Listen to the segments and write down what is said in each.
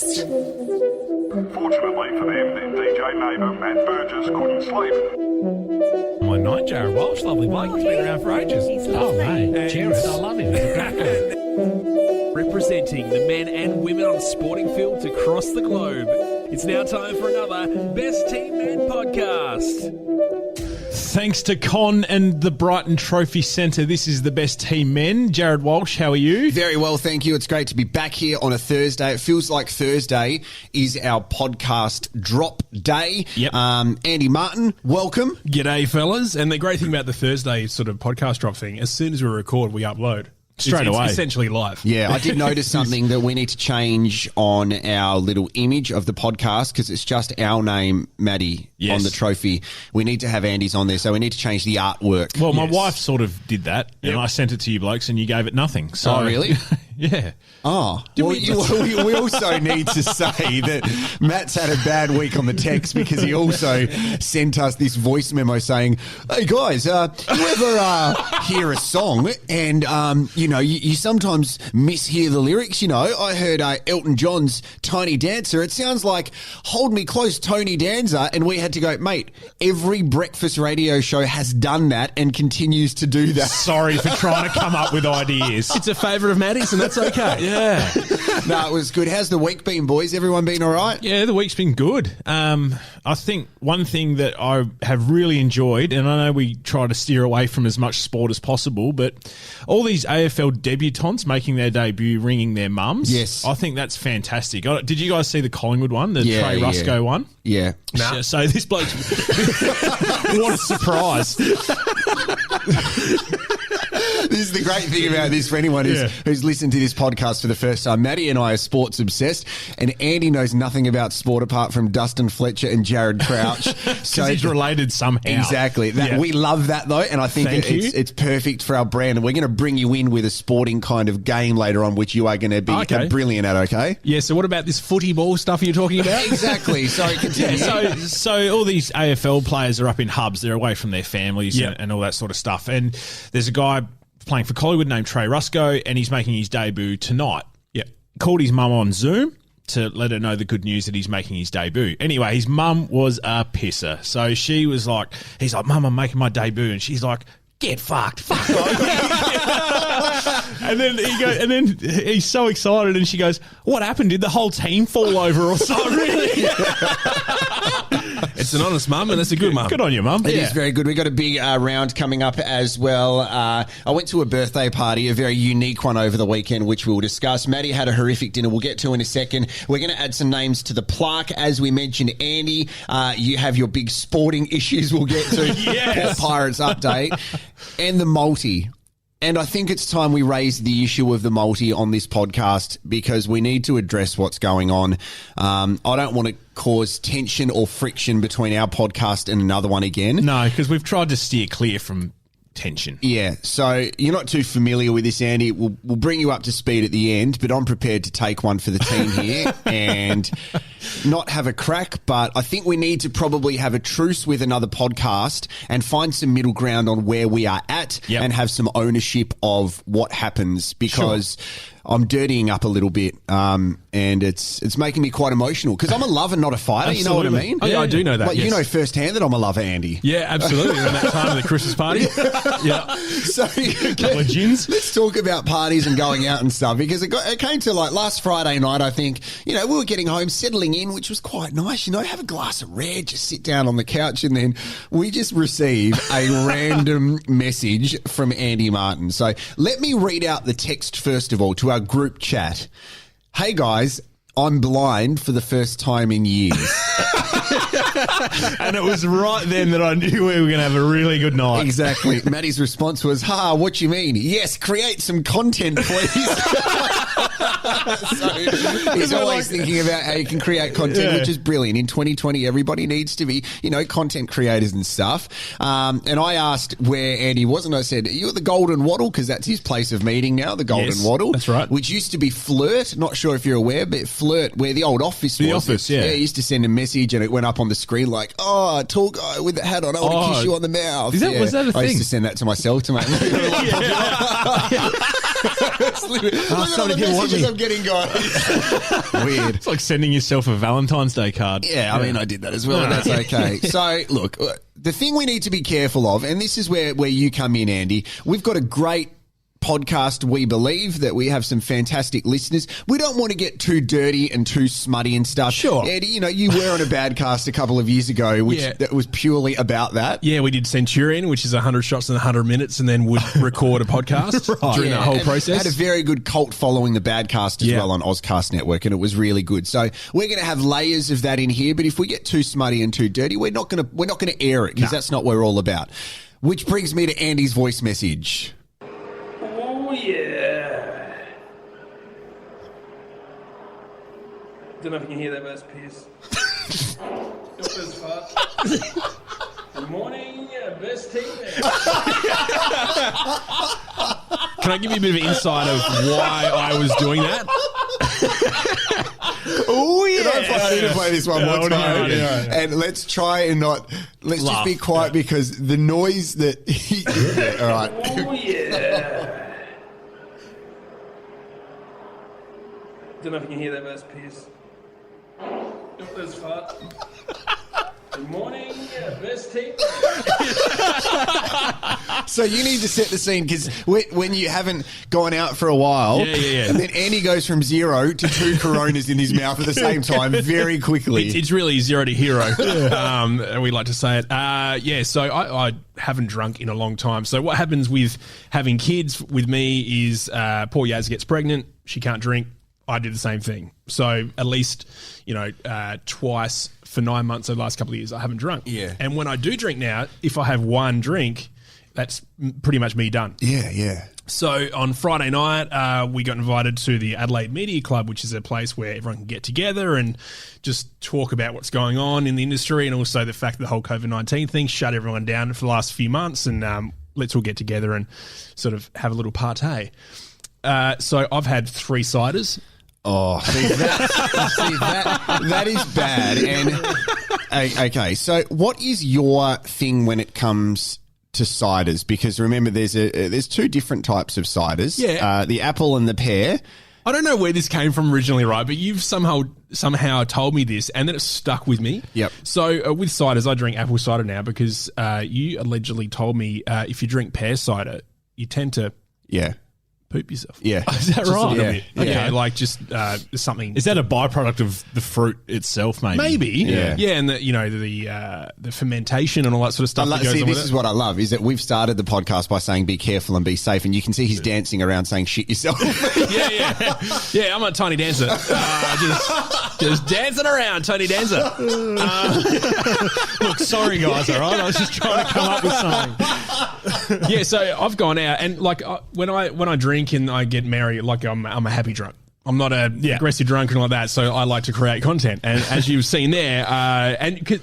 podcast. Fortunately for them, their DJ neighbour Matt Burgess couldn't sleep. My night, Jarrod Walsh, lovely bloke. He's been around for ages. Oh, mate. Jarrod, I love him. He's a cracker. Representing the men and women on sporting fields across the globe, it's now time for another Best Team Men podcast. Thanks to Con and the Brighton Trophy Centre, this is the Best Team Men. Jarrod Walsh, how are you? Very well, thank you. It's great to be back here on a Thursday. It feels like Thursday is our podcast drop day. Yep. Andy Martin, welcome. G'day, fellas. And the great thing about the Thursday sort of podcast drop thing, as soon as we record, we upload. Straight away. It's essentially live. Yeah, I did notice something that we need to change on our little image of the podcast because it's just our name, Maddie, Yes. on the trophy. We need to have Andy's on there, so we need to change the artwork. Well, my Yes. wife sort of did that, and I sent it to you blokes, and you gave it nothing. So, Oh, really? Yeah. Oh, well, we also need to say that Matt's had a bad week on the text because he also sent us this voice memo saying, hey guys, you ever hear a song and, you sometimes mishear the lyrics? You know, I heard Elton John's Tiny Dancer. It sounds like Hold Me Close, Tony Danza. And we had to go, mate, every breakfast radio show has done that and continues to do that. Sorry for trying to come up with ideas. It's a favourite of Maddie's, and that's okay. Yeah. No, it was good. How's the week been, boys? Everyone been all right? Yeah, the week's been good. I think one thing that I have really enjoyed, and I know we try to steer away from as much sport as possible, but all these AFL debutants making their debut ringing their mums. Yes. I think that's fantastic. Did you guys see the Collingwood one, the Yeah, Trey yeah. Rusco one? Yeah. Nah. So this bloke, what a surprise. This is the great thing about this for anyone who's listened to this podcast for the first time. Maddie and I are sports obsessed, and Andy knows nothing about sport apart from Dustin Fletcher and Jared Crouch. So he's related somehow. Exactly. We love that though, and I think it's perfect for our brand. And we're going to bring you in with a sporting kind of game later on, which you are going to be brilliant at. Okay. Yeah, so what about this footy ball stuff you're talking about? Exactly. Sorry, continue. So all these AFL players are up in hubs. They're away from their families and all that sort of stuff. And there's a guy playing for Collingwood named Trey Rusco, and he's making his debut tonight. Yeah. Called his mum on Zoom to let her know the good news that he's making his debut. Anyway, his mum was a pisser. So she was like, he's like, Mum, I'm making my debut. And she's like, get fucked. Fuck off. And then he's so excited, and she goes, what happened? Did the whole team fall over or something? Really? It's an honest mum, and that's a good mum. Good on you, Mum. It is very good. We've got a big round coming up as well. I went to a birthday party, a very unique one over the weekend, which we'll discuss. Maddie had a horrific dinner we'll get to in a second. We're going to add some names to the plaque. As we mentioned, Andy, you have your big sporting issues we'll get to. Yes. Port Pirates update. And the multi. And I think it's time we raise the issue of the multi on this podcast because we need to address what's going on. I don't want to cause tension or friction between our podcast and another one again. No, because we've tried to steer clear from tension. Yeah, so you're not too familiar with this, Andy. We'll bring you up to speed at the end, but I'm prepared to take one for the team here and not have a crack, but I think we need to probably have a truce with another podcast and find some middle ground on where we are at and have some ownership of what happens because I'm dirtying up a little bit and it's making me quite emotional because I'm a lover, not a fighter. Absolutely. You know what I mean? Oh, yeah, I do know that. Like, you know firsthand that I'm a lover, Andy. Yeah, absolutely. Around that time of the Christmas party. Yeah. So, Couple of gins. Let's talk about parties and going out and stuff because it came to like last Friday night, I think, we were getting home, settling in, which was quite nice, have a glass of red, just sit down on the couch, and then we just receive a random message from Andy Martin. So let me read out the text first of all to our group chat. Hey guys, I'm blind for the first time in years. And it was right then that I knew we were going to have a really good night. Exactly. Maddie's response was, what you mean? Yes, create some content, please. So he's always thinking about how you can create content, which is brilliant. In 2020, everybody needs to be, content creators and stuff. And I asked where Andy was, and I said, are you at the Golden Wattle? Because that's his place of meeting now, the Golden Wattle. That's right. Which used to be Flirt. Not sure if you're aware, but Flirt, where the old office was. The office, yeah. Yeah, he used to send a message, and it went up on the screen like, tall guy with the hat on, I want to kiss you on the mouth. Was that a I thing? used to send that to myself to make me Look at all the messages I'm getting, guys. Weird. It's like sending yourself a Valentine's Day card. Yeah, I mean, I did that as well, and that's okay. So, look, the thing we need to be careful of, and this is where you come in, Andy, we've got a great podcast, we believe, that we have some fantastic listeners. We don't want to get too dirty and too smutty and stuff. Sure. Andy, you were on a bad cast a couple of years ago, which that was purely about that. Yeah, we did Centurion, which is 100 shots in 100 minutes, and then would record a podcast during that whole and process. Had a very good cult following the bad cast as well on Ozcast Network, and it was really good. So we're going to have layers of that in here, but if we get too smutty and too dirty, we're not going to air it, because that's not what we're all about. Which brings me to Andy's voice message. Oh, yeah. Don't know if you can hear that, but that's Pierce. Good morning, best team. Can I give you a bit of insight of why I was doing that? Oh, yeah. I need to play this one more Yeah, time. yeah. And let's try and not... Let's Laugh. just be quiet because the noise that... all right. Oh, yeah. Don't know if you can hear that, but that's Pierce. That's fart. Good morning, best team. So you need to set the scene, because when you haven't gone out for a while, Yeah. and then Andy goes from 0 to 2 Coronas in his mouth at the same time very quickly. It's really 0 to hero. We like to say it. So I haven't drunk in a long time. So what happens with having kids with me is poor Yaz gets pregnant. She can't drink. I do the same thing. So at least, twice for 9 months over the last couple of years, I haven't drunk. Yeah. And when I do drink now, if I have one drink, that's pretty much me done. Yeah. So on Friday night, we got invited to the Adelaide Media Club, which is a place where everyone can get together and just talk about what's going on in the industry, and also the fact that the whole COVID-19 thing shut everyone down for the last few months, and let's all get together and sort of have a little party. So I've had 3 ciders. Oh, that is bad. And okay, so what is your thing when it comes to ciders? Because remember, there's 2 different types of ciders. Yeah. The apple and the pear. I don't know where this came from originally, right? But you've somehow told me this, and then it stuck with me. Yep. So with ciders, I drink apple cider now because you allegedly told me if you drink pear cider, you tend to poop yourself. Yeah. Is that Just a right? little bit. Yeah. Yeah, like just something. Is that a byproduct of the fruit itself, maybe? Maybe. Yeah. Yeah, and the fermentation and all that sort of stuff that goes See, on this with is it. what I love, is that we've started the podcast by saying be careful and be safe, and you can see he's dancing around saying shit yourself. Yeah, I'm a tiny dancer. Just dancing around, Tony Dancer. Look, sorry guys, all right? I was just trying to come up with something. Yeah, so I've gone out and like when I drink and I get merry, like I'm a happy drunk. I'm not a aggressive drunk and like that, so I like to create content. And as you've seen there,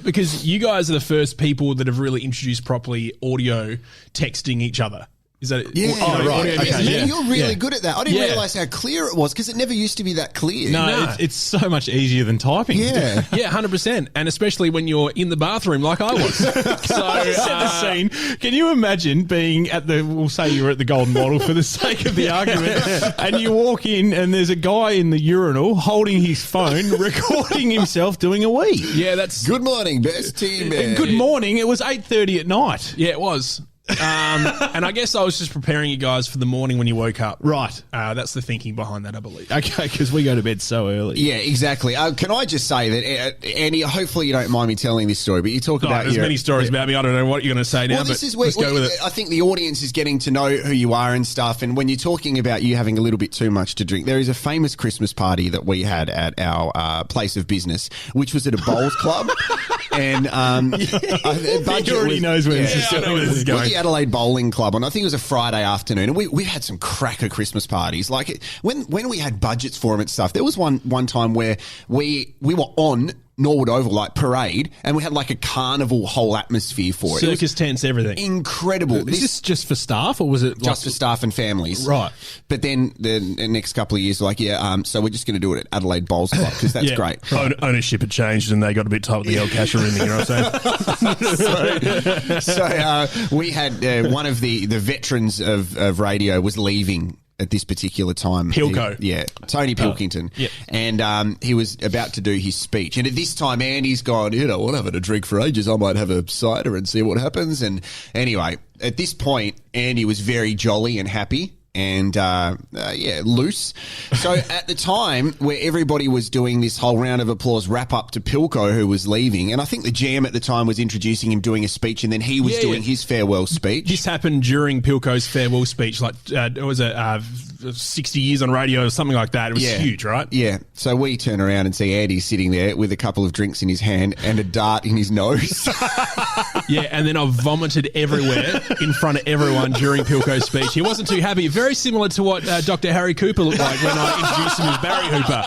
because you guys are the first people that have really introduced properly audio texting each other. Is that Yeah, audio right. messages? Man, Yeah. you're really good at that. I didn't Yeah. realise how clear it was, because it never used to be that clear. No, it's so much easier than typing. Yeah. Yeah, 100%. And especially when you're in the bathroom like I was. So, Set the scene. Can you imagine being we'll say you were at the Golden Model for the sake of the argument, and you walk in and there's a guy in the urinal holding his phone, recording himself doing a wee. yeah, that's Good morning, best team. And good morning. It was 8:30 at night. Yeah, it was. And I guess I was just preparing you guys for the morning when you woke up. Right. That's the thinking behind that, I believe. Okay, because we go to bed so early. Yeah, exactly. Can I just say that, Andy, hopefully you don't mind me telling this story, but you talk about there's many stories about me. I don't know what you're going to say now, Well, but this is where let's go with it. I think the audience is getting to know who you are and stuff. And when you're talking about you having a little bit too much to drink, there is a famous Christmas party that we had at our place of business, which was at a bowls club. And He already knows where this is I know where this is With going. the Adelaide Bowling Club, and I think it was a Friday afternoon, and we had some cracker Christmas parties. Like when we had budgets for them and stuff, there was one time where we were on Norwood Oval, like parade, and we had like a carnival whole atmosphere for it. It was Circus tents, everything. incredible. Is this just for staff, or was it just for staff and families, Right. But then the next couple of years, like so we're just going to do it at Adelaide Bowls Club because that's great. Ownership had changed and they got a bit tight with the El Casher in there, you know what I'm saying? So we had one of the veterans of radio was leaving at this particular time. Pilko. Tony Pilkington. Yep. And he was about to do his speech. And at this time, Andy's gone, I'm having a drink for ages. I might have a cider and see what happens. And anyway, at this point, Andy was very jolly and happy. And, loose. So at the time where everybody was doing this whole round of applause wrap up to Pilko, who was leaving, and I think the GM at the time was introducing him, doing a speech, and then he was doing his farewell speech. This happened during Pilko's farewell speech, like, it was 60 years on radio or something like that. It was huge, right? Yeah. So we turn around and see Andy sitting there with a couple of drinks in his hand and a dart in his nose. And then I vomited everywhere in front of everyone during Pilko's speech. He wasn't too happy. Very similar to what Dr. Harry Cooper looked like when I introduced him as Barry Hooper.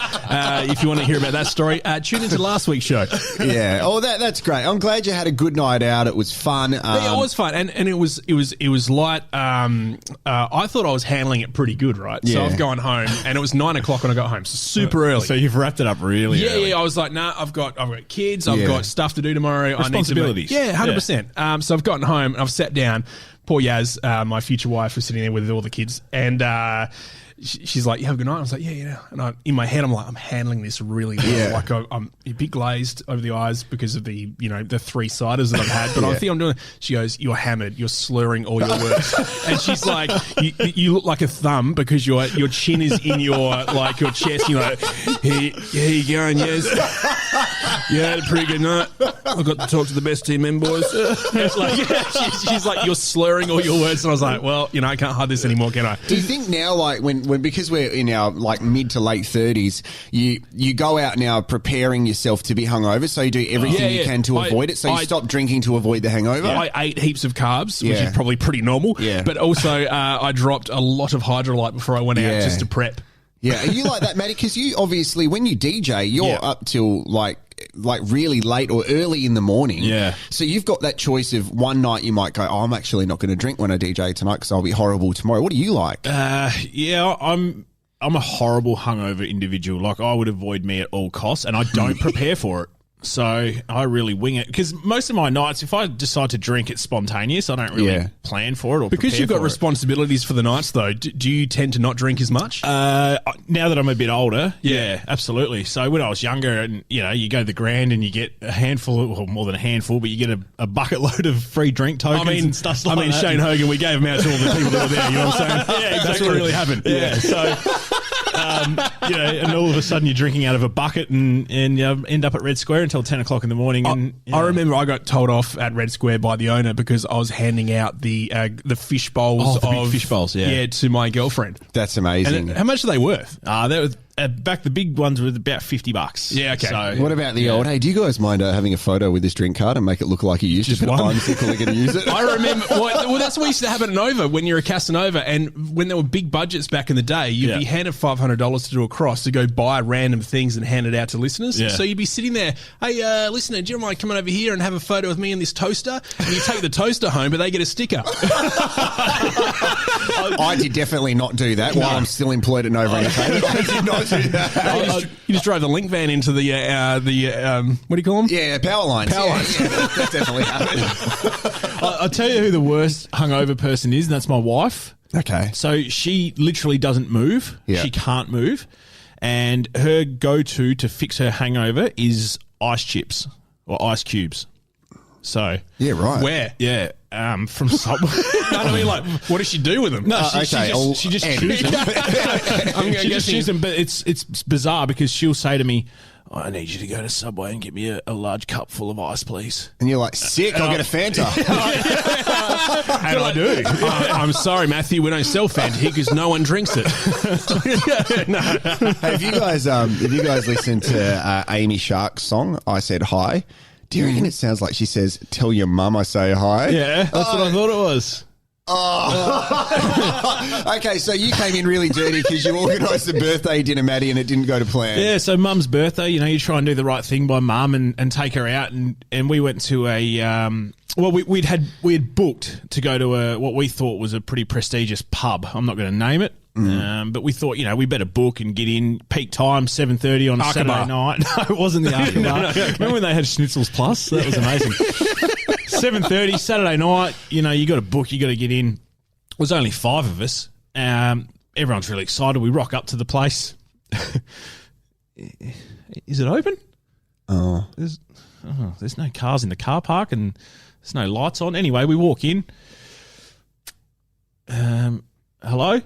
If you want to hear about that story, tune into last week's show. Yeah. Oh, that's great. I'm glad you had a good night out. It was fun. It was fun, and it was light. I thought I was handling it pretty good, right? So I've gone home, and it was 9 o'clock when I got home, so super early. So you've wrapped it up really early. Yeah. I was like, nah, I've got kids. I've got stuff to do tomorrow. Responsibilities. I need to 100%. So I've gotten home and I've sat down. Poor Yaz, my future wife, was sitting there with all the kids, and she's like, "You have a good night?" I was like, "Yeah." And in my head, I'm like, "I'm handling this really well." Yeah. Like I'm a bit glazed over the eyes because of the the 3 ciders that I've had, but I think I'm doing. She goes, "You're hammered. You're slurring all your words," and she's like, "You look like a thumb because your chin is in your your chest. You're like, here you going, yes." You had a pretty good night. I got to talk to the best team men, boys. It's like, she's like, you're slurring all your words, and I was like, well, I can't hide this anymore, can I? Do you think now, like when because we're in our mid to late 30s, you go out now preparing yourself to be hungover, so you do everything you can to avoid it. So you stop drinking to avoid the hangover. I ate heaps of carbs, which is probably pretty normal. Yeah. But also, I dropped a lot of Hydrolyte before I went out just to prep. Yeah, are you like that, Matty? Because you obviously, when you DJ, you're up till like really late or early in the morning. Yeah. So you've got that choice of one night you might go, I'm actually not going to drink when I DJ tonight because I'll be horrible tomorrow. What do you like? I'm a horrible hungover individual. Like, I would avoid me at all costs, and I don't prepare for it. So I really wing it, because most of my nights, if I decide to drink, it's spontaneous. I don't really plan for it or because you've got prepare for responsibilities for the nights, though. Do you tend to not drink as much? Now that I'm a bit older, yeah, absolutely. So when I was younger, and you go to the Grand and you get a handful, or more than a handful, but you get a bucket load of free drink tokens and stuff like that. Shane Hogan, we gave them out to all the people that were there. You know what I'm saying? Yeah, exactly. That's what really happened. Yeah. So. And all of a sudden you're drinking out of a bucket and end up at Red Square until 10 o'clock in the morning. I remember I got told off at Red Square by the owner because I was handing out the fish bowls big fish bowls, to my girlfriend. That's amazing. And how much are they worth? That was back. The big ones were about $50. Yeah, okay. So, what about the old? Hey, do you guys mind having a photo with this drink card and make it look like you used Just it? one. I'm secretly going to use it. I remember. Well, that's what used to happen at Nova when you're a Casanova, and when there were big budgets back in the day, you'd be handed $500 to do a cross to go buy random things and hand it out to listeners. Yeah. So you'd be sitting there, hey, listener, do you mind coming over here and have a photo with me and this toaster? And you take the toaster home, but they get a sticker. I did definitely not do that while I'm still employed at Nova Entertainment. I did not do that. You just drove the link van into the what do you call them? Yeah, power lines. Power lines. Yeah, that definitely happened. I'll tell you who the worst hungover person is, and that's my wife. Okay. So she literally doesn't move. Yeah. She can't move. And her go-to to fix her hangover is ice chips or ice cubes. So Yeah, right. Where? yeah, from Subway. I mean, like, what does she do with them? No, she just chews them. I'm She just chews them, but it's bizarre because she'll say to me, I need you to go to Subway and get me a large cup full of ice, please. And you're like, sick, I'll get a Fanta. And I do. I'm sorry, Matthew, we don't sell Fanta here because no one drinks it. Hey, have you guys listened to Amy Shark's song, I Said Hi? Do you reckon it sounds like she says, tell your mum I say hi? Yeah, that's what I thought it was. Oh. Okay, so you came in really dirty because you organised the birthday dinner, Maddie, and it didn't go to plan. Yeah, so mum's birthday, you try and do the right thing by mum and take her out, and we went to a we had booked to go to what we thought was a pretty prestigious pub. I'm not going to name it. But we thought, we better book and get in peak time, 7:30 on Saturday night. No, it wasn't the Arca Bar. Remember when they had Schnitzels Plus? That was amazing. 7:30 Saturday night. You got to book. You got to get in. It was only 5 of us. everyone's really excited. We rock up to the place. Is it open? There's no cars in the car park and there's no lights on. Anyway, we walk in. Hello?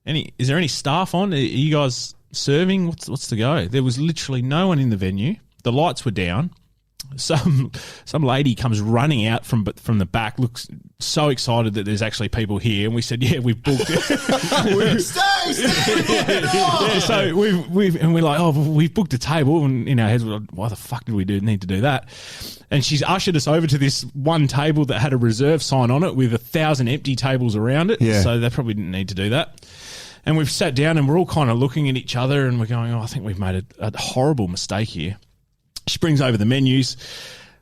Is there any staff on? Are you guys serving? What's the go? There was literally no one in the venue. The lights were down. Some lady comes running out from the back, looks so excited that there's actually people here, and we said, "Yeah, we've booked it." So we're like, "Oh, we've booked a table," and in our heads, we're like, "Why the fuck did we need to do that?" And she's ushered us over to this one table that had a reserve sign on it with 1,000 empty tables around it. Yeah. So they probably didn't need to do that. And we've sat down and we're all kind of looking at each other and we're going, "Oh, I think we've made a horrible mistake here." She brings over the menus.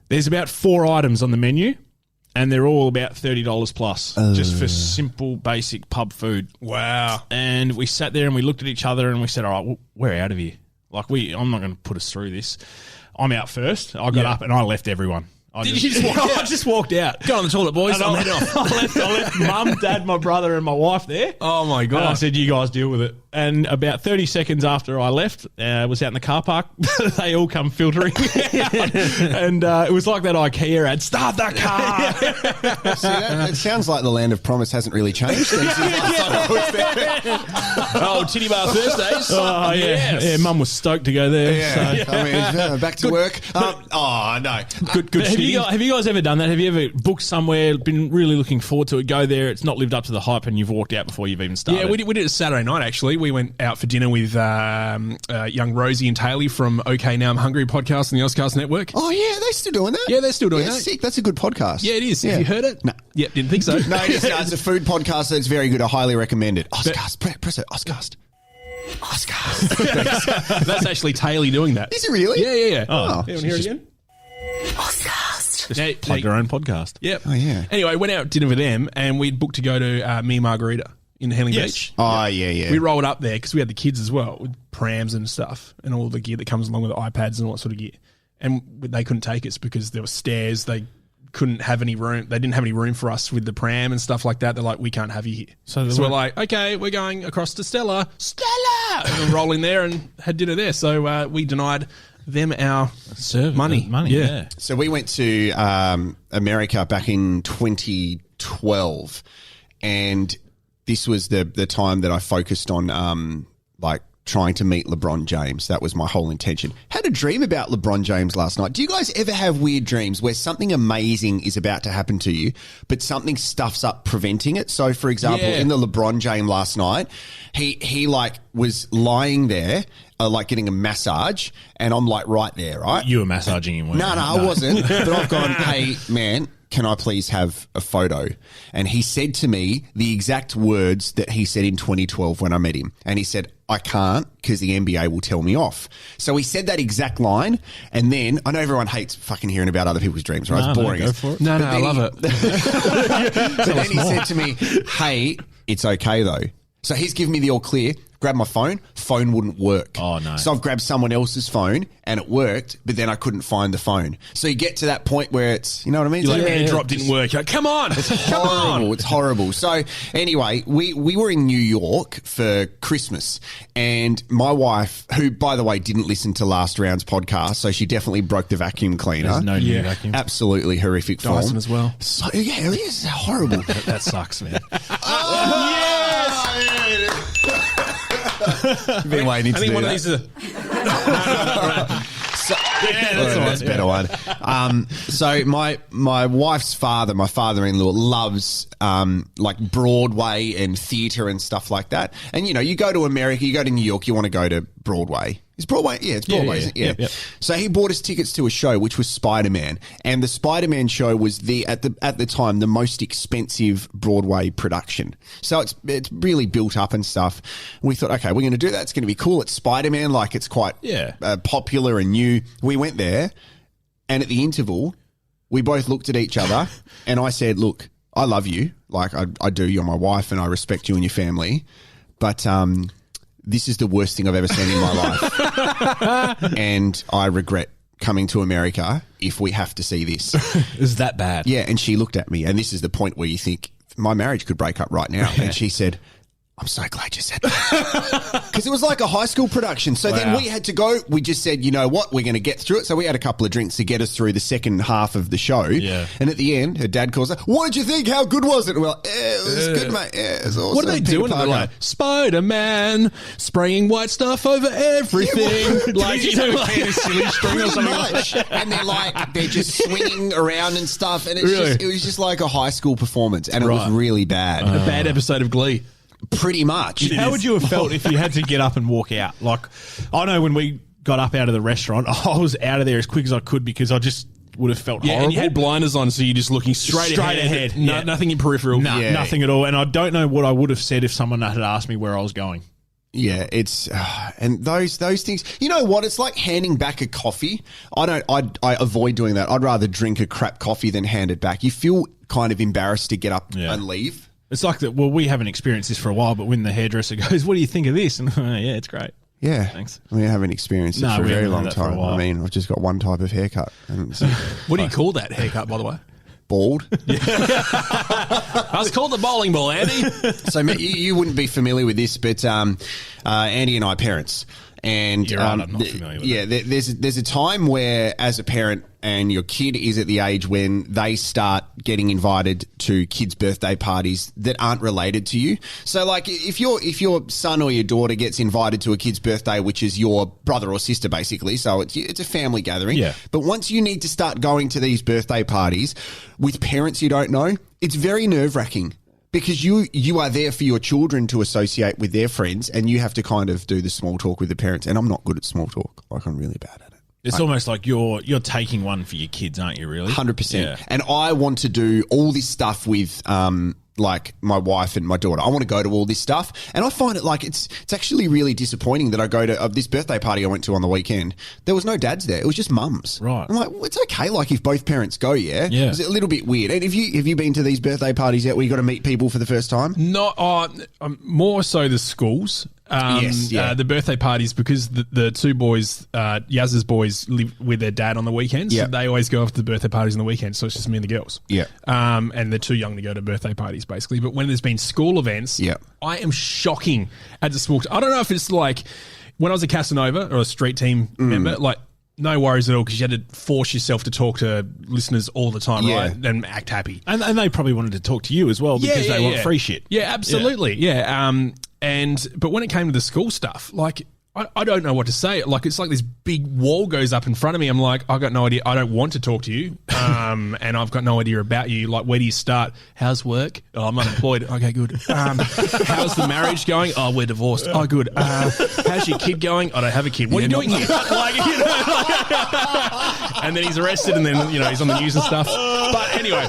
There's about 4 items on the menu, and they're all about $30 plus, just for simple, basic pub food. Wow. And we sat there and we looked at each other and we said, "All right, well, we're out of here. Like, I'm not going to put us through this." I'm out first. I got up and I left everyone. Did you just walk out? I just walked out. Go on the toilet, boys. I'm heading off. I left Mum, Dad, my brother, and my wife there. Oh, my God. And I said, "You guys deal with it." And about 30 seconds after I left, was out in the car park. They all come filtering out. And it was like that IKEA ad, "Start that car." See, it sounds like the land of promise hasn't really changed since the last time I was there. Oh, Titty Bar Thursdays. Oh, yeah. Yes. Yeah, Mum was stoked to go there. Yeah, So. I mean, back to work. Oh, no. Good. Have you guys ever done that? Have you ever booked somewhere, been really looking forward to it, go there, it's not lived up to the hype, and you've walked out before you've even started? Yeah, we did it Saturday night, actually. We went out for dinner with young Rosie and Taylor from OK Now I'm Hungry podcast on the Ozcast Network. Oh, yeah, they're still doing that? Yeah, they're still doing Yeah, that. sick. That's a good podcast. Yeah, it is. Yeah. Have you heard it? No. Yep, didn't think so. No, it's a food podcast that's very good. I highly recommend it. Ozcast. Press it. Ozcast. Ozcast. That's actually Taylor doing that. Is it really? Yeah. Oh. You want to hear it again? Just plug your own podcast. Yep. Oh, yeah. Anyway, went out dinner with them, and we'd booked to go to Me Margarita in Healing Yes. Beach. Oh, yeah. We rolled up there because we had the kids as well, with prams and stuff, and all the gear that comes along with the iPads and all that sort of gear. And they couldn't take us because there were stairs. They couldn't have any room. They didn't have any room for us with the pram and stuff like that. They're like, "We can't have you here." So we're like, "Okay, we're going across to Stella, and we're rolling there and had dinner there." So we denied them our money. Yeah. So we went to America back in 2012, and this was the time that I focused on trying to meet LeBron James. That was my whole intention. Had a dream about LeBron James last night. Do you guys ever have weird dreams where something amazing is about to happen to you, but something stuffs up preventing it? So, for example, in the LeBron James last night, he was lying there, getting a massage, and I'm right there, right? You were massaging him, weren't No, you? I wasn't. But I've gone, "Hey, man, can I please have a photo?" And he said to me the exact words that he said in 2012 when I met him. And he said, "I can't because the NBA will tell me off." So he said that exact line. And then, I know everyone hates fucking hearing about other people's dreams, right? It's boring. Go for it. No, I love it. But then he said to me, "Hey, it's okay though." So he's given me the all clear. Grab my phone wouldn't work. Oh, no. So I've grabbed someone else's phone and it worked, but then I couldn't find the phone. So you get to that point where it's, you know what I mean? You're like, It's airdrop didn't work. You're like, come on. horrible. It's horrible. So anyway, we were in New York for Christmas, and my wife, who by the way didn't listen to last round's podcast, so she definitely broke the vacuum cleaner. There's no new vacuum. Absolutely horrific form. Dyson as well. So yeah, it is horrible. That sucks, man. Been waiting to I think do one that. of these is That's a better one. So my wife's father, my father-in-law, loves Broadway and theatre and stuff like that. And you go to America, you go to New York, you want to go to Broadway. Is Broadway? Yeah, it's Broadway. Isn't it? Yeah. So he bought us tickets to a show, which was Spider-Man, and the Spider-Man show was at the time the most expensive Broadway production. So it's really built up and stuff. We thought, okay, we're going to do that. It's going to be cool. It's Spider-Man, it's quite popular and new. We went there, and at the interval, we both looked at each other, and I said, "Look, I love you. I do. You're my wife, and I respect you and your family, but this is the worst thing I've ever seen in my life. And I regret coming to America if we have to see this." Is that bad? Yeah, and she looked at me, and this is the point where you think, my marriage could break up right now. And she said, I'm so glad you said that. Because it was like a high school production. So then we had to go. We just said, you know what? We're going to get through it. So we had a couple of drinks to get us through the second half of the show. Yeah. And at the end, her dad calls her, what did you think? How good was it? Well, it was good, mate. Yeah, it was awesome. What are they doing? They're like, Spider-Man spraying white stuff over everything. like, you know, like a silly string or something like that. And they're just swinging around and stuff. And it was just like a high school performance. And it was really bad. A bad episode of Glee. Pretty much. How would you have felt if you had to get up and walk out? Like, I know when we got up out of the restaurant, I was out of there as quick as I could because I just would have felt horrible. And you had blinders on, so you're just looking straight ahead. No, nothing in peripheral. Nothing at all. And I don't know what I would have said if someone had asked me where I was going. Yeah, it's and those things. You know what? It's like handing back a coffee. I avoid doing that. I'd rather drink a crap coffee than hand it back. You feel kind of embarrassed to get up and leave. It's like that. Well, we haven't experienced this for a while, but when the hairdresser goes, "What do you think of this?" and yeah, it's great. Yeah, thanks. We haven't experienced it for a very long time. I mean, I've just got one type of haircut. What do you call that haircut, by the way? Bald. I was called the bowling ball, Andy. So you wouldn't be familiar with this, but Andy and I are parents. And You're right, I'm not familiar with that. There's a time where, as a parent, and your kid is at the age when they start getting invited to kids' birthday parties that aren't related to you. So, like, if your son or your daughter gets invited to a kid's birthday, which is your brother or sister, basically, so it's a family gathering. Yeah. But once you need to start going to these birthday parties with parents you don't know, it's very nerve-wracking. Because you are there for your children to associate with their friends, and you have to kind of do the small talk with the parents. And I'm not good at small talk. Like, I'm really bad at it. It's almost like you're taking one for your kids, aren't you, really? 100%. Yeah. And I want to do all this stuff with like my wife and my daughter. I want to go to all this stuff. And I find it like it's actually really disappointing that I go to this birthday party I went to on the weekend. There was no dads there. It was just mums. Right. I'm like, well, it's okay, like, if both parents go, yeah? Yeah. It's a little bit weird. And have you been to these birthday parties yet where you got to meet people for the first time? Not more so the schools. Yes, yeah. The birthday parties, because the two boys, Yaz's boys, live with their dad on the weekends. Yeah. So they always go off to the birthday parties on the weekends. So it's just me and the girls. Yeah. And they're too young to go to birthday parties, basically. But when there's been school events, Yeah. I am shocking at the small. I don't know if it's like when I was a Casanova or a street team member, like, no worries at all, because you had to force yourself to talk to listeners all the time, Yeah. right? And act happy. And they probably wanted to talk to you as well because they want free shit. Yeah, absolutely. Yeah. But when it came to the school stuff, like, I don't know what to say. Like, it's like this big wall goes up in front of me. I'm like, I've got no idea. I don't want to talk to you. And I've got no idea about you. Like, where do you start? How's work? Oh, I'm unemployed. Okay, good. How's the marriage going? Oh, we're divorced. Oh, good. How's your kid going? I don't have a kid. What are you doing here? Like, you know, and then he's arrested, and then, you know, he's on the news and stuff. But anyway.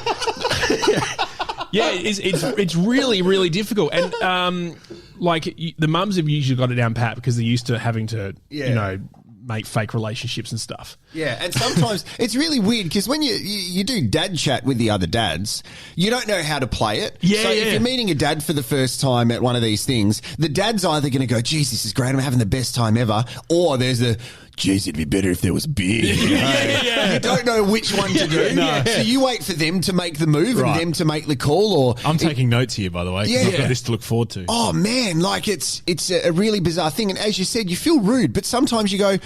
Yeah, it's really, really difficult. And, the mums have usually got it down pat because they're used to having to, you know, make fake relationships and stuff. Yeah, and sometimes it's really weird because when you do dad chat with the other dads, you don't know how to play it. Yeah, so if you're meeting a dad for the first time at one of these things, the dad's either going to go, geez, this is great, I'm having the best time ever, or there's the, geez, it'd be better if there was beer. You know? You don't know which one to do. No. So you wait for them to make the move and them to make the call. Or I'm taking notes here, by the way, because I've got this to look forward to. Oh, man, like it's a really bizarre thing. And as you said, you feel rude, but sometimes you go,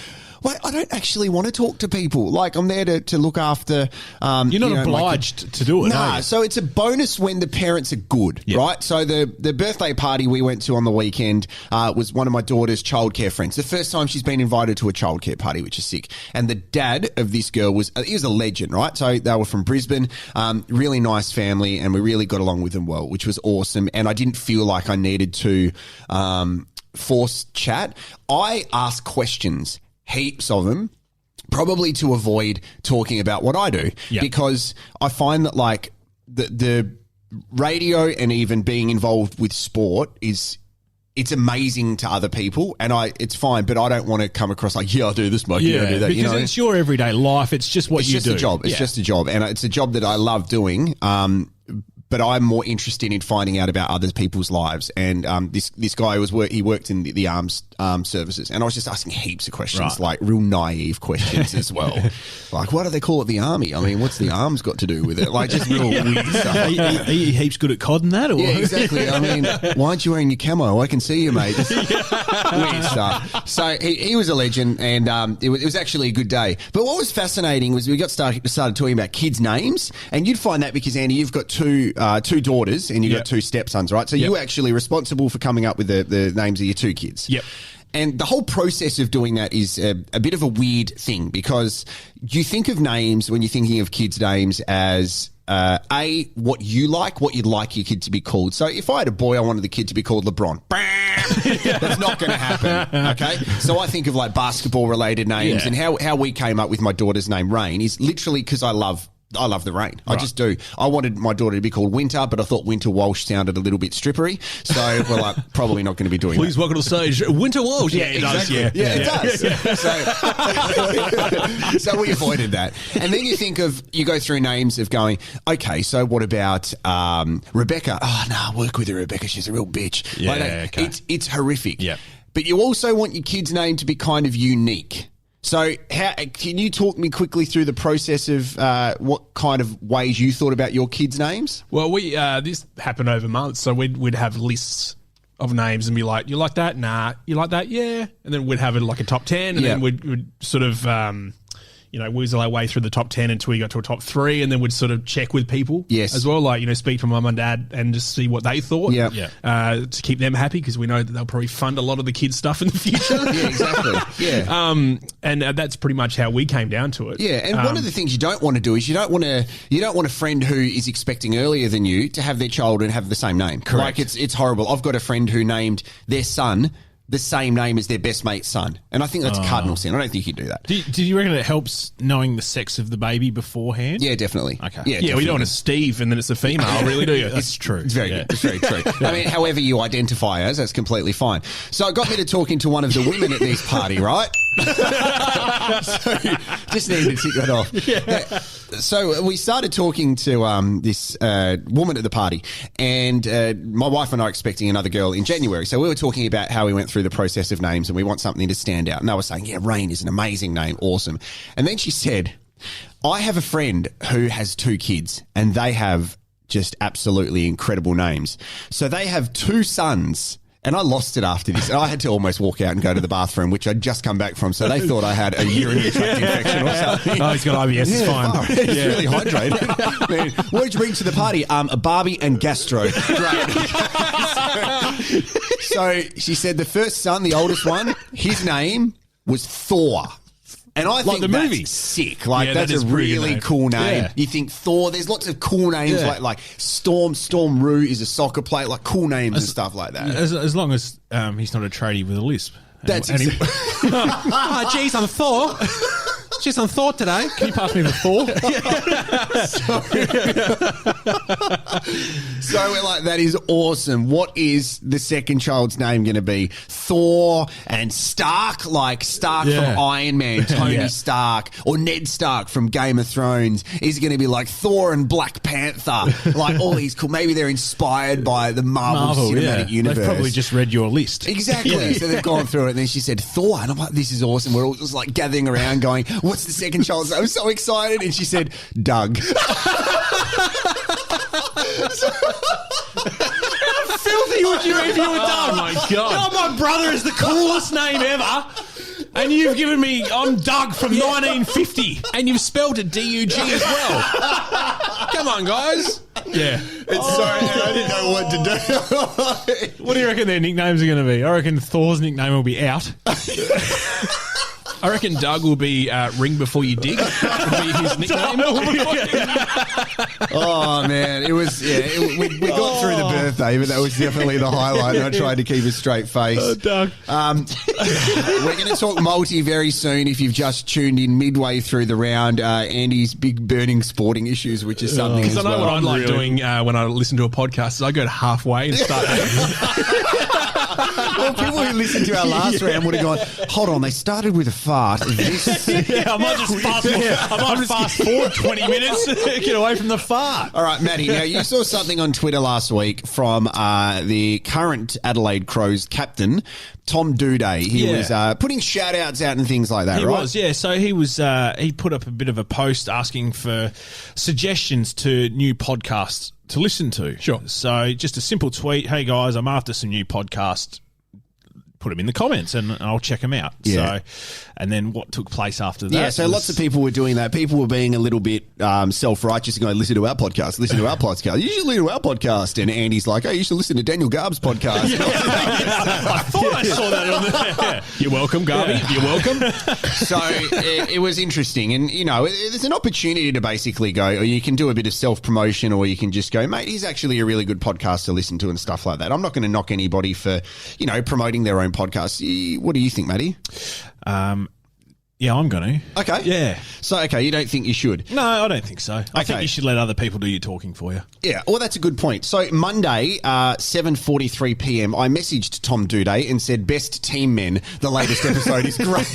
wait, I don't actually want to talk to people. Like, I'm there to look after... You're not obliged to do it, are you? So it's a bonus when the parents are good, right? So the birthday party we went to on the weekend was one of my daughter's childcare friends. The first time she's been invited to a childcare party, which is sick. And the dad of this girl he was a legend, right? So they were from Brisbane, really nice family, and we really got along with them well, which was awesome. And I didn't feel like I needed to force chat. I asked questions, heaps of them, probably to avoid talking about what I do, because I find that, like, the radio and even being involved with sport it's amazing to other people, and it's fine, but I don't want to come across like, I do this, mate, you don't do that. Because it's your everyday life. It's just what you do. It's just a job. It's just a job, and it's a job that I love doing. but I'm more interested in finding out about other people's lives. And this guy he worked in the arms services, and I was just asking heaps of questions, like real naive questions as well. Like, why do they call it the army? I mean, what's the arms got to do with it? Like, just real weird stuff. Are you heaps good at cod and that? Or? Yeah, exactly. I mean, why aren't you wearing your camo? I can see you, mate. Just weird stuff. So he was a legend, and it was actually a good day. But what was fascinating was we started talking about kids' names, and you'd find that because, Andy, you've got two daughters and you've got two stepsons, right? So you're actually responsible for coming up with the names of your two kids. Yep. And the whole process of doing that is a bit of a weird thing, because you think of names when you're thinking of kids' names as what you'd like your kid to be called. So if I had a boy, I wanted the kid to be called LeBron. That's not going to happen. Okay. So I think of like basketball related names, and how we came up with my daughter's name, Rain, is literally because I love the rain. I just do. I wanted my daughter to be called Winter, but I thought Winter Walsh sounded a little bit strippery. So we're like, probably not going to be doing Please welcome to the stage, Winter Walsh. Yeah, it does. Yeah, it does. So we avoided that. And then you go through names of going, okay, so what about Rebecca? Oh, no, I work with her, Rebecca. She's a real bitch. Yeah, okay. It's horrific. Yeah. But you also want your kid's name to be kind of unique. So can you talk me quickly through the process of what kind of ways you thought about your kids' names? Well, we this happened over months, so we'd have lists of names and be like, you like that? Nah. You like that? Yeah. And then we'd have it like a top 10, and then we'd sort of weasel our way through the top 10 until we got to a top 3, and then we'd sort of check with people as well, like, speak to mum and dad and just see what they thought to keep them happy, because we know that they'll probably fund a lot of the kids' stuff in the future. Yeah, exactly. Yeah. And that's pretty much how we came down to it. Yeah, and one of the things you don't want to do is you don't want a friend who is expecting earlier than you to have their child and have the same name. Correct. Like, it's horrible. I've got a friend who named their son the same name as their best mate's son. And I think that's a cardinal sin. I don't think you do that. Do you reckon it helps knowing the sex of the baby beforehand? Yeah, definitely. Okay. Yeah, Yeah, we don't want a Steve and then it's a female, really, do you? That's true. It's very good. It's very true. I mean, however you identify as, that's completely fine. So it got me to talking to one of the women at this party, right? So just needed to tick that off. Yeah. So we started talking to this woman at the party, and my wife and I are expecting another girl in January. So we were talking about how we went through the process of names and we want something to stand out. And I was saying, yeah, Rain is an amazing name. Awesome. And then she said, I have a friend who has 2 kids and they have just absolutely incredible names. So they have 2 sons. And I lost it after this. And I had to almost walk out and go to the bathroom, which I'd just come back from. So they thought I had a urinary tract infection or something. Oh, he's got IBS. It's fine. He's really hydrated. Man, what did you bring to the party? A Barbie and gastro. Great. So she said the first son, the oldest one, his name was Thor. And I think the that's movie. sick. Like, Yeah, that's that is a a pretty good really name. cool name. Yeah. You think Thor, there's lots of cool names like Storm Rue is a soccer player, like cool names and stuff like that. As long as he's not a tradie with a lisp. That's exactly. Oh, geez, I'm Thor. Jeez, I'm Thor today. Can you pass me the Thor? So we're like, that is awesome. What is the second child's name going to be? Thor and Stark, like Stark from Iron Man, Tony Stark, or Ned Stark from Game of Thrones. Is it going to be like Thor and Black Panther? Like all these cool. Maybe they're inspired by the Marvel Cinematic Universe. They've probably just read your list. Exactly. So they've gone through it, and then she said Thor, and I'm like, this is awesome. We're all just like gathering around going, what's the second child's name? I'm so excited. And she said, Doug. Filthy would you if you were Doug? Oh, my God. Oh, my brother is the coolest name ever. And you've given me, I'm Doug from 1950. And you've spelled it D-U-G as well. Come on, guys. Yeah. Sorry, I didn't know what to do. What do you reckon their nicknames are going to be? I reckon Thor's nickname will be Out. I reckon Doug will be Ring Before You Dig. Would be his nickname. Oh, man. It was, we got through the birthday, but that was definitely the highlight. And I tried to keep a straight face. Doug. We're going to talk multi very soon. If you've just tuned in midway through the round, Andy's big burning sporting issues, which is something as Because I know well. what I like doing when I listen to a podcast is I go to halfway and start. Well, people who listened to our last round would have gone, hold on, they started with a fart. I might just fast forward 20 minutes, get away from the fart. All right, Matty, now you saw something on Twitter last week from the current Adelaide Crows captain, Tom Duday. He was putting shout-outs out and things like that, He right? was, yeah. So he was. He put up a bit of a post asking for suggestions to new podcasts to listen to. Sure. So just a simple tweet. Hey guys, I'm after some new podcasts. Put them in the comments and I'll check them out. Yeah. So, and then what took place after that? Yeah, so lots of people were doing that. People were being a little bit self-righteous and going, listen to our podcast, listen to our podcast. You should listen to our podcast. And Andy's like, oh, you should listen to Daniel Garb's podcast. I thought I saw that on there. You're welcome, Garby. Yeah. You're welcome. So it was interesting. And, you know, there's an opportunity to basically go, or you can do a bit of self-promotion, or you can just go, mate, he's actually a really good podcast to listen to and stuff like that. I'm not going to knock anybody for, you know, promoting their own podcast. What do you think, Matty? Yeah, I'm going to. Okay. Yeah. So, okay, you don't think you should? No, I don't think so. I think Okay. you should let other people do your talking for you. Yeah, well, that's a good point. So Monday, 7:43 p.m., I messaged Tom Duday and said, best team men, the latest episode is great.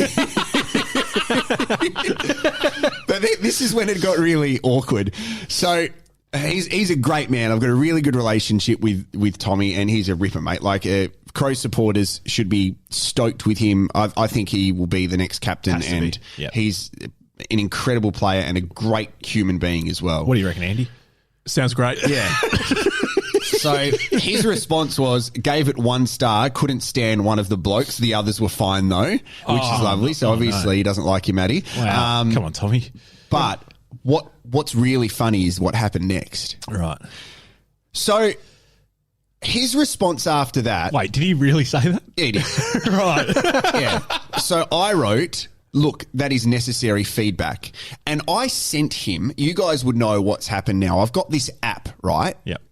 But this is when it got really awkward. So he's a great man. I've got a really good relationship with Tommy, and he's a ripper, mate. Like, Crow supporters should be stoked with him. I think he will be the next captain, Has to be. and Yep. he's an incredible player and a great human being as well. What do you reckon, Andy? Sounds great. Yeah. So his response was, gave it 1 star, couldn't stand one of the blokes. The others were fine, though, which is lovely. So obviously he doesn't like you, Matty. Wow. Come on, Tommy. But what's really funny is what happened next. Right. So his response after that... Wait, did he really say that? Yeah, he did. Right. Yeah. So I wrote, look, that is necessary feedback. And I sent him, you guys would know what's happened now. I've got this app, right? Yep.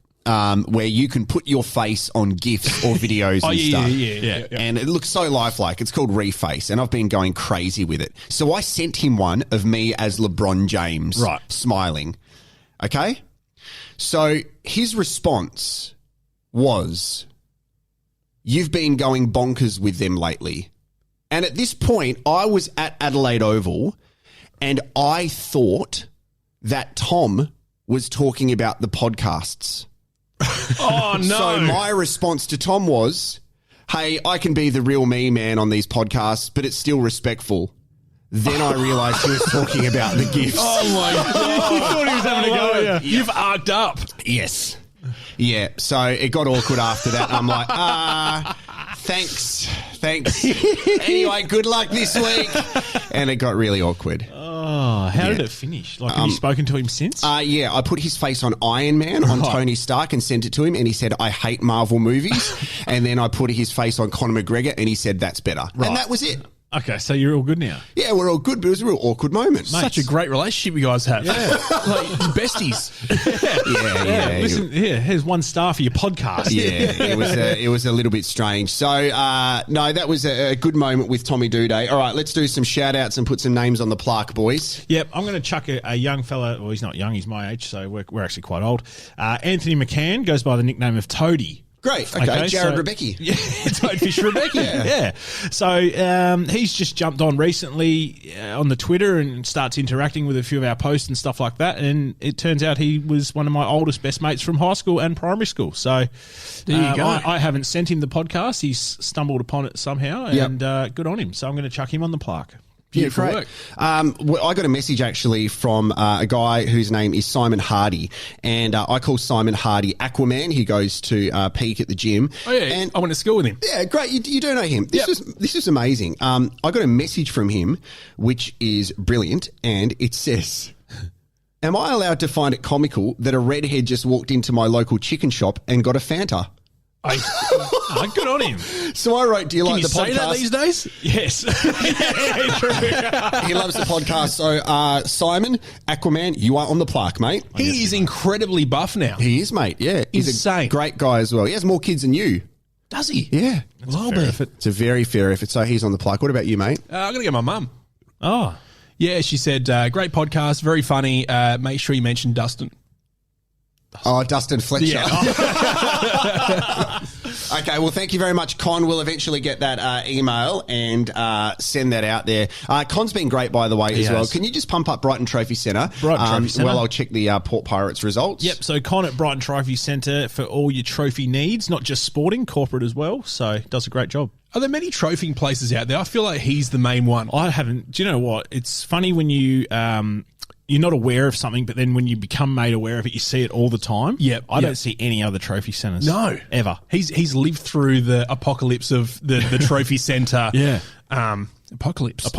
Where you can put your face on GIFs or videos and stuff. Yeah. And it looks so lifelike. It's called Reface, and I've been going crazy with it. So I sent him one of me as LeBron James, Right. smiling. Okay? So his response was, you've been going bonkers with them lately. And at this point, I was at Adelaide Oval, and I thought that Tom was talking about the podcasts. Oh, no. So my response to Tom was, hey, I can be the real me, man, on these podcasts, but it's still respectful. Then I realised he was talking about the gifts. Oh, my God. You thought he was having a go at you. You've arced up. Yes. Yeah, so it got awkward after that. I'm like, thanks. Anyway, good luck this week. And it got really awkward. Oh, how did it finish? Like, have you spoken to him since? Yeah, I put his face on Iron Man on Tony Stark and sent it to him, and he said, I hate Marvel movies. And then I put his face on Conor McGregor, and he said, that's better. Right. And that was it. Okay, so you're all good now. Yeah, we're all good, but it was a real awkward moment. Such a great relationship you guys have. Yeah. Like besties. Yeah. Listen, here's 1 star for your podcast. Yeah, it was a little bit strange. So, no, that was a good moment with Tommy Duday. All right, let's do some shout-outs and put some names on the plaque, boys. Yep, I'm going to chuck a young fella. Well, he's not young, he's my age, so we're actually quite old. Anthony McCann goes by the nickname of Toady. Great. Okay, Jarrod Rebecki. Yeah, Toadfish Rebecki. Yeah. So he's just jumped on recently on the Twitter and starts interacting with a few of our posts and stuff like that. And it turns out he was one of my oldest best mates from high school and primary school. So There you go. I haven't sent him the podcast. He's stumbled upon it somehow, and good on him. So I'm going to chuck him on the plaque. Beautiful great. work. Well, I got a message actually from a guy whose name is Simon Hardy, and I call Simon Hardy Aquaman. He goes to Peak at the gym. Oh, yeah. And I went to school with him. yeah, great. You do know him. This is amazing. I got a message from him, which is brilliant, and it says, am I allowed to find it comical that a redhead just walked into my local chicken shop and got a Fanta? Good on him. So I wrote, do you Can like you the say that podcast? these days? Yes. He loves the podcast. So, Simon, Aquaman, you are on the plaque, mate. He is incredibly buff now. He is, mate. Yeah. He's Insane. a great guy as well. He has more kids than you. Does he? Yeah. Well, be. It's a very fair effort. So he's on the plaque. What about you, mate? I'm going to get my mum. Oh. Yeah, she said, great podcast, very funny. Make sure you mention Dustin. Oh, Dustin Fletcher. Yeah. Okay, well, thank you very much, Con. We'll eventually get that email and send that out there. Con's been great, by the way, as well. has. Can you just pump up Brighton Trophy Centre? Brighton Trophy Centre. Well, I'll check the Port Pirates results. Yep, so Con at Brighton Trophy Centre for all your trophy needs, not just sporting, corporate as well. So does a great job. Are there many trophying places out there? I feel like he's the main one. I haven't. Do you know what? It's funny when you're not aware of something, but then when you become made aware of it, you see it all the time. Yep, I don't see any other trophy centres. No. Ever. He's lived through the apocalypse of the trophy centre. Yeah. Apocalypse.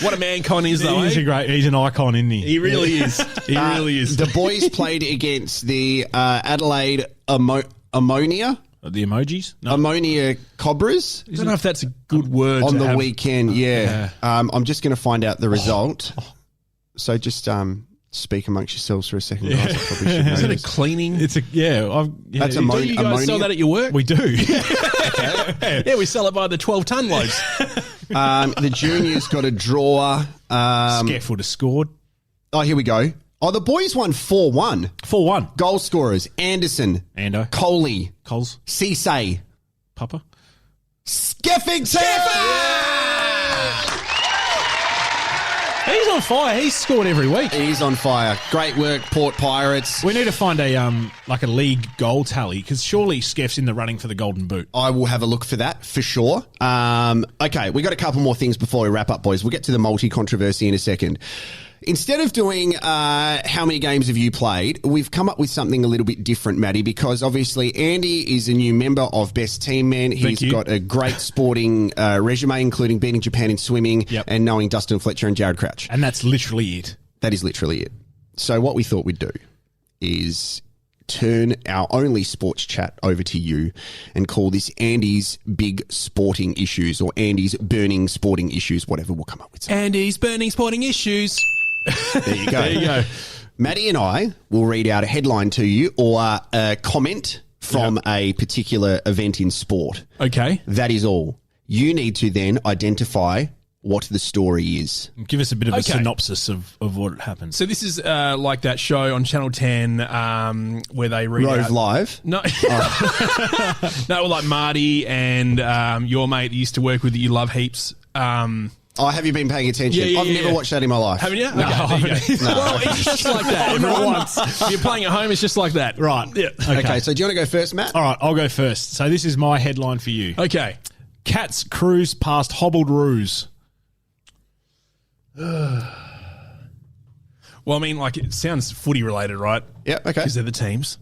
What a man Con is, though. He's an icon, isn't he? He really is. He really is. The boys played against the Adelaide Ammonia The emojis? No. Ammonia Cobras I don't know if that's a good word on to the have. weekend. Yeah. I'm just going to find out the result. So just speak amongst yourselves for a second, guys. I probably should know Is it a this. cleaning? It's a yeah. That's Do you guys sell that at your work? We do. Yeah, we sell it by the 12-ton loaves. The juniors got a draw. Scaffold has scored Oh, here we go. Oh, the boys won 4-1. 4-1. Goal scorers: Anderson, Ando, Coley, Coles, Cisse, Papa. Skeffington. He's on fire. He's scored every week. He's on fire. Great work, Port Pirates. We need to find a like a league goal tally because surely Skeff's in the running for the Golden Boot. I will have a look for that for sure. Okay, we got a couple more things before we wrap up, boys. We'll get to the multi-controversy in a second. Instead of doing how many games have you played, we've come up with something a little bit different, Matty, because obviously Andy is a new member of Best Team Man. He's got a great sporting resume, including beating Japan in swimming and knowing Dustin Fletcher and Jarrod Crouch. And that's literally it. That is literally it. So what we thought we'd do is turn our only sports chat over to you and call this Andy's Big Sporting Issues or Andy's Burning Sporting Issues, whatever we'll come up with. Andy's burning sporting issues. There you go. There you go. Maddie and I will read out a headline to you or a comment from a particular event in sport. Okay. That is all. You need to then identify what the story is. Give us a bit of a Okay. synopsis of what happens. So this is like that show on Channel 10 where they read Rove out... Live. No. No, like Marty and your mate that used to work with you love heaps. Oh, have you been paying attention? Yeah, I've never watched that in my life. Haven't you? No, Okay, there you go. No. Well, it's just like that. If you're playing at home, it's just like that. Right. Yeah. Okay, so do you want to go first, Matt? All right, I'll go first. So this is my headline for you. Okay. Cats cruise past hobbled roos. Well, I mean, like, it sounds footy related, right? Yeah, okay. Because they're the teams.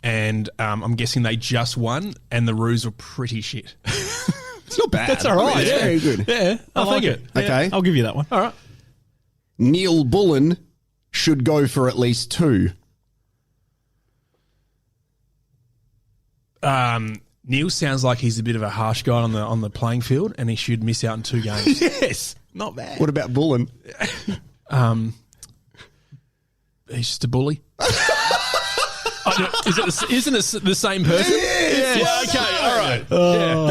And I'm guessing they just won, and the Roos were pretty shit. It's not bad. That's all right. I mean, it's very good. Yeah, I like like it. it. Okay. I'll give you that one. All right. Neil Bullen should go for at least 2. Neil sounds like he's a bit of a harsh guy on the playing field, and he should miss out on 2 games. Yes, not bad. What about Bullen? He's just a bully. Isn't it the same person? Yes. Yeah, okay, all right.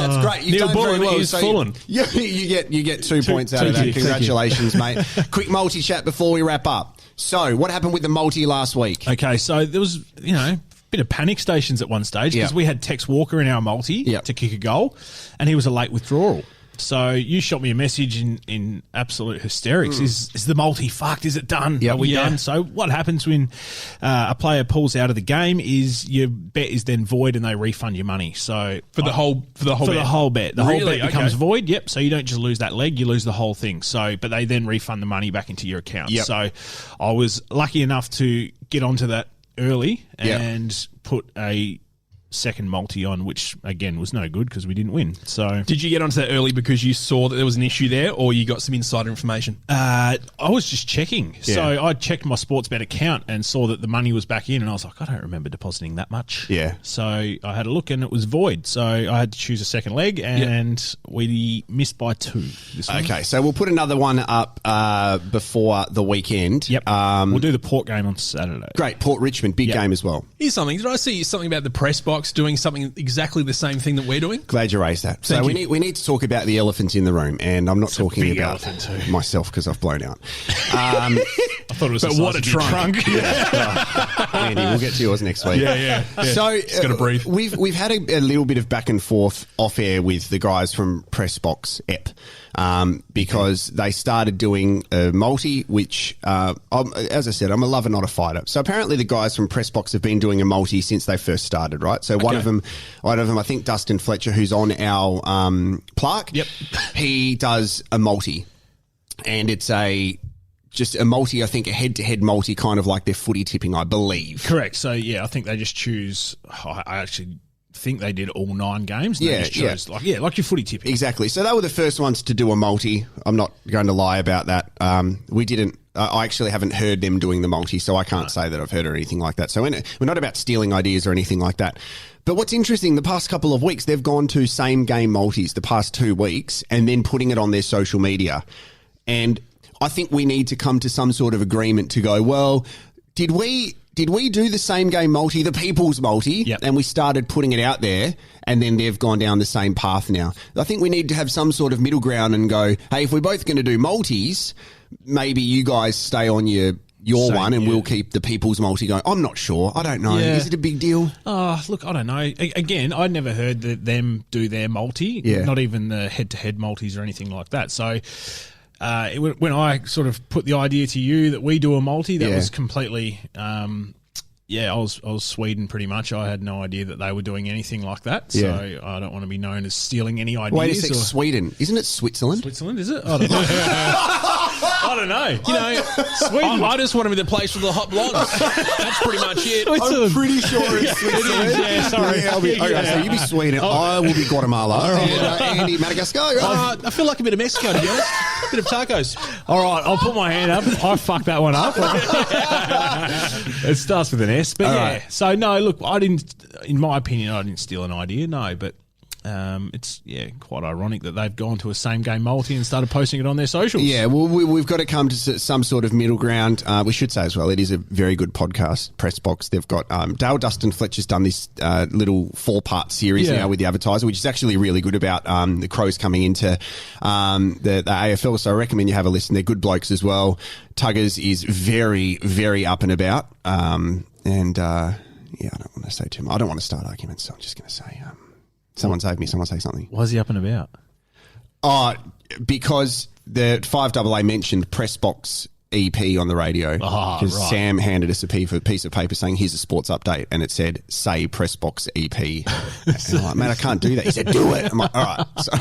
That's great. You've Neil done Bullen very well. is So Fulham. you get 2 points out of that. thank you. Congratulations, mate. Quick multi chat before we wrap up. So, what happened with the multi last week? Okay, so there was, a bit of panic stations at one stage because Yeah. we had Tex Walker in our multi Yeah. to kick a goal, and he was a late withdrawal. So you shot me a message in absolute hysterics. Is the multi fucked? Is it done? Yep. Are we Yeah. done? So what happens when a player pulls out of the game is your bet is then void and they refund your money. So For the whole bet. the whole bet. The whole Really? bet becomes Okay. void. Yep. So you don't just lose that leg, you lose the whole thing. So, but they then refund the money back into your account. Yep. So I was lucky enough to get onto that early Yep. and put a second multi on, which again was no good because we didn't win. So Did you get onto that early because you saw that there was an issue there, or you got some insider information? I was just checking. Yeah. So I checked my Sportsbet account and saw that the money was back in, and I was like, I don't remember depositing that much. Yeah. So I had a look, and it was void. So I had to choose a second leg, and we missed by 2 this week. Okay, so we'll put another one up before the weekend. Yep. We'll do the Port game on Saturday. Great. Port Richmond, big Yep. game as well. Here's something. Did I see something about the press box doing something exactly the same thing that we're doing? Glad you raised that. So Thank you. we need to talk about the elephant in the room, and I'm not talking big about elephant too. myself because I've blown out. I thought it was But the what size a of your trunk. Andy, we'll get to yours next week. Yeah. So Just gotta breathe. We've had a little bit of back and forth off air with the guys from Pressbox Ep. Because they started doing a multi, which, as I said, I'm a lover, not a fighter. So apparently the guys from Pressbox have been doing a multi since they first started, right? So one of them, I think Dustin Fletcher, who's on our plaque, he does a multi, and it's just a multi, I think a head-to-head multi, kind of like their footy tipping, I believe. Correct. So, yeah, I think they just choose. I actually think they did all 9 games. And Yeah, they just chose, like your footy tipping. Exactly. So they were the first ones to do a multi. I'm not going to lie about that. We didn't. I actually haven't heard them doing the multi, so I can't say that I've heard or anything like that. So we're not about stealing ideas or anything like that. But what's interesting, the past couple of weeks, they've gone to same game multis the past 2 weeks and then putting it on their social media. And I think we need to come to some sort of agreement to go, well, did we do the same game multi, the people's multi, and we started putting it out there, and then they've gone down the same path now? I think we need to have some sort of middle ground and go, hey, if we're both going to do multis, maybe you guys stay on your one and we'll keep the people's multi going. I'm not sure. I don't know. Yeah. Is it a big deal? Look, I don't know. Again, I'd never heard them do their multi, not even the head-to-head multis or anything like that. So when I sort of put the idea to you that we do a multi, that was completely, I was Sweden pretty much. I had no idea that they were doing anything like that. So I don't want to be known as stealing any ideas. Wait a sec, Sweden. Isn't it Switzerland? Switzerland, is it? I don't know. I don't know. You know, Sweden. I just want to be the place with the hot blondes. That's pretty much it. I'm pretty sure it's Switzerland. Yeah, sorry. Yeah, okay, so you be Sweden. I will be Guatemala. And Andy, Madagascar. I feel like a bit of Mexico, to be honest. A bit of tacos. All right, I'll put my hand up. I fucked that one up. It starts with an S, but right. So no, look, I didn't. In my opinion, I didn't steal an idea. No, but it's quite ironic that they've gone to a same game multi and started posting it on their socials. Yeah, well, we've got to come to some sort of middle ground. We should say as well, it is a very good podcast, Pressbox. They've got Dale Dustin Fletcher's done this little 4-part series now with the Advertiser, which is actually really good about the Crows coming into the AFL. So I recommend you have a listen. They're good blokes as well. Tuggers is very, very up and about. I don't want to say too much. I don't want to start arguments, so I'm just going to say... Someone save me. Someone say something. Why is he up and about? Because the 5AA mentioned Pressbox EP on the radio. Because Sam handed us a piece of paper saying, here's a sports update. And it said, say Pressbox EP. And I'm like, man, I can't do that. He said, do it. I'm like, all right. So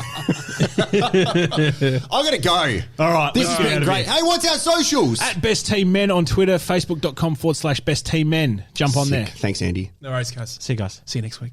I'm going to go. All right. This has been great. Hey, what's our socials? At Best Team Men on Twitter, facebook.com/Best Team Men. Jump on there. Thanks, Andy. No worries, guys. See you guys. See you next week.